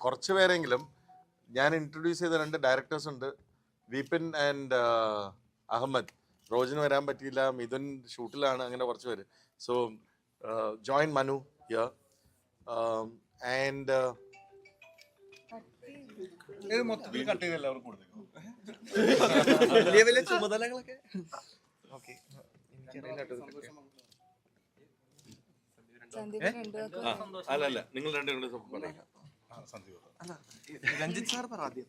കുറച്ച് പേരെങ്കിലും ഞാൻ ഇൻട്രൊഡ്യൂസ് ചെയ്ത 2 ഡയറക്ടേഴ്സ് ഉണ്ട്, വിപിൻ ആൻഡ് അഹമ്മദ്. റോജിന് വരാൻ പറ്റിയില്ല, മിഥുൻ ഷൂട്ടിലാണ്, അങ്ങനെ കുറച്ച് പേര്. So join Manu here and മൊത്തത്തിൽ കട്ട് ചെയ്ത് എല്ലാവർക്കും കൊടുത്തേക്കും. വലിയ വലിയ ചുമതലകളൊക്കെ അല്ല നിങ്ങൾ രണ്ടും പറയാം. രഞ്ജിത്ത് സാർ പറ ആദ്യം.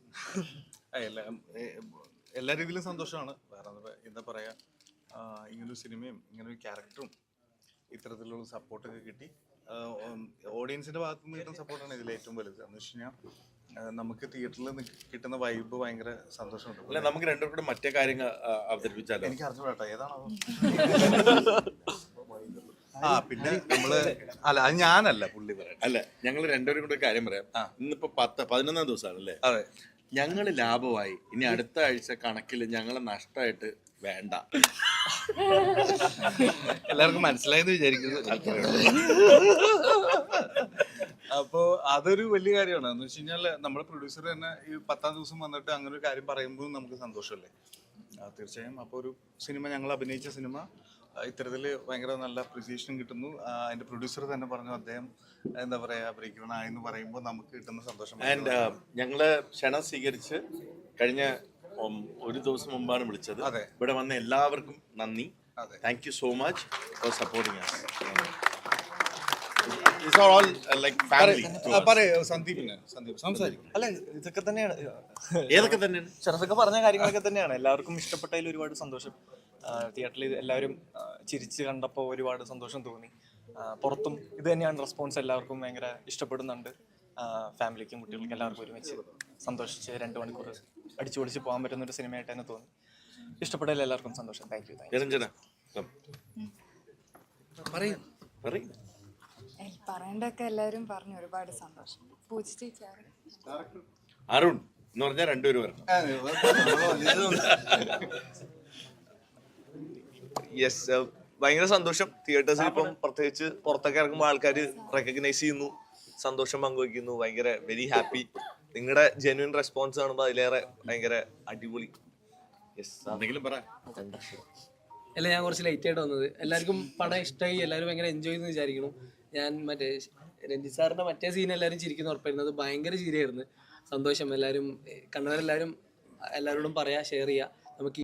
എല്ലാ രീതിയിലും സന്തോഷമാണ്. വേറെ എന്താ പറയാ, ഇങ്ങനൊരു സിനിമയും ഇങ്ങനൊരു ക്യാരക്ടറും ഇത്തരത്തിലുള്ള സപ്പോർട്ടൊക്കെ കിട്ടി. ഓഡിയൻസിന്റെ ഭാഗത്തു നിന്ന് കിട്ടുന്ന സപ്പോർട്ടാണ് ഇതിൽ ഏറ്റവും വലുത്. എന്ന് വെച്ച് കഴിഞ്ഞാൽ നമുക്ക് തിയേറ്ററിൽ കിട്ടുന്ന വൈബ് ഭയങ്കര സന്തോഷമുണ്ട്. അല്ല, നമുക്ക് രണ്ടുപേർക്കും മറ്റേ കാര്യങ്ങൾ അവതരിപ്പിച്ചാലോ? എനിക്ക് അറിഞ്ഞൂടാ ഏതാണോ. പിന്നെ നമ്മള് അല്ല, അത് ഞാനല്ല, പുള്ളി പറയാം. അല്ല, ഞങ്ങൾ രണ്ടുപേരും കൂടെ കാര്യം പറയാം. ഇന്നിപ്പോ 11-ാം ദിവസമാണല്ലേ? അതെ. ഞങ്ങള് ലാഭമായി. ഇനി അടുത്ത ആഴ്ച കണക്കിൽ ഞങ്ങള് നഷ്ടമായിട്ട് വേണ്ട. എല്ലാവർക്കും മനസ്സിലായെന്ന് വിചാരിക്കുന്നു. അപ്പോ അതൊരു വലിയ കാര്യമാണ്. എന്ന് വെച്ച് കഴിഞ്ഞാൽ നമ്മുടെ പ്രൊഡ്യൂസർ തന്നെ ഈ 10-ാം ദിവസം വന്നിട്ട് അങ്ങനെ ഒരു കാര്യം പറയുമ്പോൾ നമുക്ക് സന്തോഷമല്ലേ. തീർച്ചയായും. അപ്പോൾ ഒരു സിനിമ, ഞങ്ങൾ അഭിനയിച്ച സിനിമ ഇത്തരത്തിൽ ഭയങ്കര നല്ല അപ്രിസിയേഷൻ കിട്ടുന്നു. അതിന്റെ പ്രൊഡ്യൂസർ തന്നെ പറഞ്ഞു, അദ്ദേഹം എന്താ പറയാ ബ്രേക്ക് പറയുമ്പോൾ നമുക്ക് കിട്ടുന്ന സന്തോഷം. ആൻഡ് ഞങ്ങള് ക്ഷണം സ്വീകരിച്ച് കഴിഞ്ഞ ഒരു ദിവസം മുമ്പാണ് വിളിച്ചത്. ഇവിടെ വന്ന എല്ലാവർക്കും നന്ദി. Thank you so much for supporting us. It's all like family. Sandeep സംസാരിക്കും. അല്ല, ഇതൊക്കെ തന്നെയാണ്, ഏതൊക്കെ തന്നെയാണ് ഷറഫൊക്കെ പറഞ്ഞ കാര്യങ്ങളൊക്കെ തന്നെയാണ്. എല്ലാവർക്കും ഇഷ്ടപ്പെട്ടതിൽ ഒരുപാട് സന്തോഷം. തിയേറ്ററിൽ എല്ലാവരും ചിരിച്ച് കണ്ടപ്പോൾ ഒരുപാട് സന്തോഷം തോന്നി. പുറത്തും ഇത് തന്നെയാണ് റെസ്പോൺസ്. എല്ലാവർക്കും ഭയങ്കര ഇഷ്ടപ്പെടുന്നുണ്ട്. ഫാമിലിക്കും കുട്ടികൾക്കും എല്ലാവർക്കും ഒരുമിച്ച് സന്തോഷിച്ച് 2 മണിക്കൂർ അടിച്ചു പൊളിച്ച് പോകാൻ പറ്റുന്ന ഒരു സിനിമയായിട്ട് തന്നെ തോന്നി. ഇഷ്ടപ്പെട്ടതിൽ എല്ലാവർക്കും സന്തോഷം. Thank you. പറയണ്ടൊക്കെ എല്ലാവരും പറഞ്ഞു. ഒരുപാട് സന്തോഷം. അരുൺ എന്ന് പറഞ്ഞാൽ രണ്ടുപേരും വരണം. യെസ്, ഭയങ്കര സന്തോഷം. തിയേറ്റേഴ്സിൽ ഇപ്പം പ്രത്യേകിച്ച് പുറത്തൊക്കെ ഇറങ്ങുമ്പോൾ ആൾക്കാർ റെക്കഗ്നൈസ് ചെയ്യുന്നു, സന്തോഷം പങ്കുവയ്ക്കുന്നു. ഭയങ്കര വെരി ഹാപ്പി. നിങ്ങളുടെ ജെന്യൂൻ റെസ്പോൺസ് കാണുമ്പോൾ അതിലേറെ ഭയങ്കര അടിപൊളി. യെസ്, എന്തെങ്കിലും പറ. അല്ല, ഞാൻ കുറച്ച് ലേറ്റ് ആയിട്ട് വന്നത്. എല്ലാവർക്കും പടം ഇഷ്ടമായി, എല്ലാവരും ഭയങ്കര എൻജോയ് ചെയ്യുന്നു വിചാരിക്കുന്നു. ഞാൻ മറ്റേ രഞ്ജിത്ത് സാറിന്റെ മറ്റേ സീൻ എല്ലാവരും ചിരിക്കുന്ന ഉറപ്പായിരുന്നു. അത് ഭയങ്കര ചിരിയായിരുന്നു. സന്തോഷം. എല്ലാവരും കണ്ടവരെല്ലാവരും എല്ലാവരോടും പറയാ, ഷെയർ ചെയ്യുക. നമുക്ക്